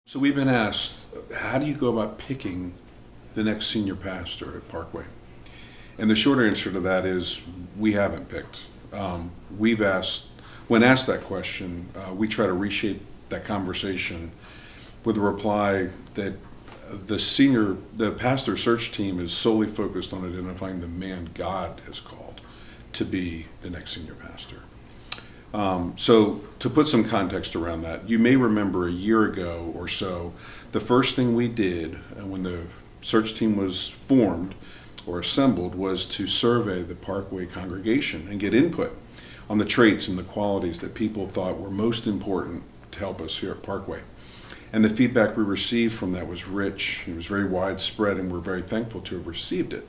So we've been asked, how do you go about picking the next senior pastor at Parkway? And the short answer to that is we haven't picked. We've asked, when asked that question, we try to reshape that conversation with a reply that the pastor search team is solely focused on identifying the man God has called to be the next senior pastor. So to put some context around that, you may remember a year ago or so, the first thing we did when the search team was formed or assembled was to survey the Parkway congregation and get input on the traits and the qualities that people thought were most important to help us here at Parkway. And the feedback we received from that was rich, it was very widespread, and we're very thankful to have received it.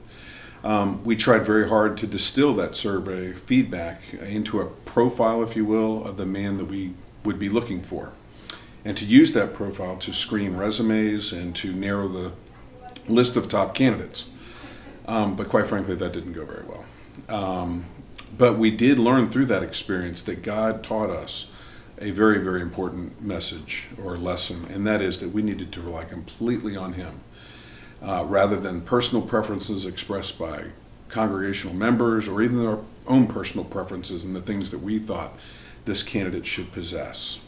We tried very hard to distill that survey feedback into a profile, if you will, of the man that we would be looking for, and to use that profile to screen resumes and to narrow the list of top candidates. But quite frankly, that didn't go very well. But we did learn through that experience that God taught us a very, very important message or lesson, and that is that we needed to rely completely on Him. Rather than personal preferences expressed by congregational members or even our own personal preferences and the things that we thought this candidate should possess.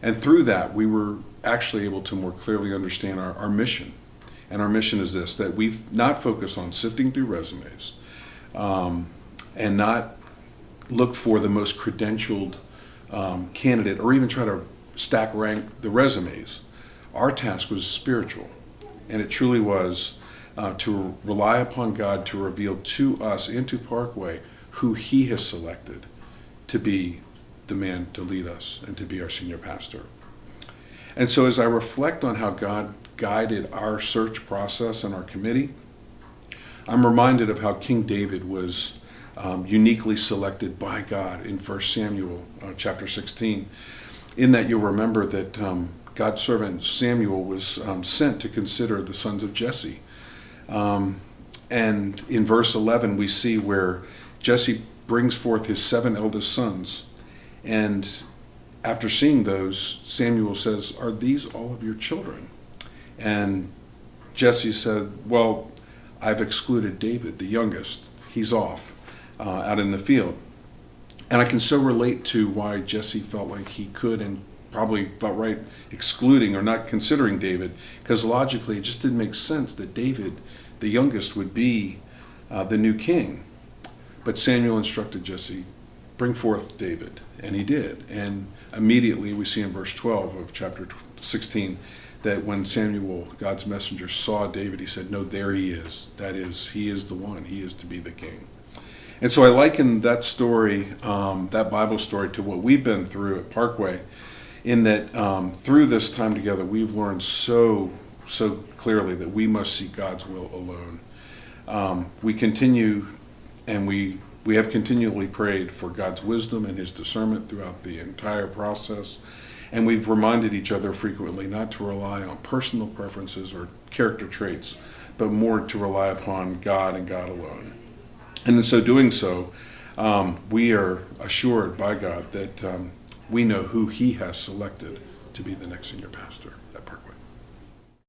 And through that, we were actually able to more clearly understand our mission. And our mission is this, that we've not focused on sifting through resumes and not look for the most credentialed candidate or even try to stack rank the resumes. Our task was spiritual. And it truly was to rely upon God to reveal to us into Parkway who He has selected to be the man to lead us and to be our senior pastor. And so as I reflect on how God guided our search process and our committee, I'm reminded of how King David was uniquely selected by God in 1 Samuel chapter 16. In that you'll remember that God's servant Samuel was sent to consider the sons of Jesse. And in verse 11, we see where Jesse brings forth his 7 eldest sons. And after seeing those, Samuel says, "Are these all of your children?" And Jesse said, "Well, I've excluded David, the youngest. He's off out in the field." And I can so relate to why Jesse felt like he could and probably felt right excluding or not considering David, because logically it just didn't make sense that David, the youngest, would be the new king. But Samuel instructed Jesse, bring forth David, and he did. And immediately we see in verse 12 of chapter 16 that when Samuel, God's messenger, saw David, he said, "No, there he is. That is, he is the one. He is to be the king." And so I liken that story, that Bible story, to what we've been through at Parkway, in that through this time together, we've learned so clearly that we must seek God's will alone. We continue, and we have continually prayed for God's wisdom and His discernment throughout the entire process. And we've reminded each other frequently not to rely on personal preferences or character traits, but more to rely upon God and God alone. And in so doing so, we are assured by God that we know who He has selected to be the next senior pastor.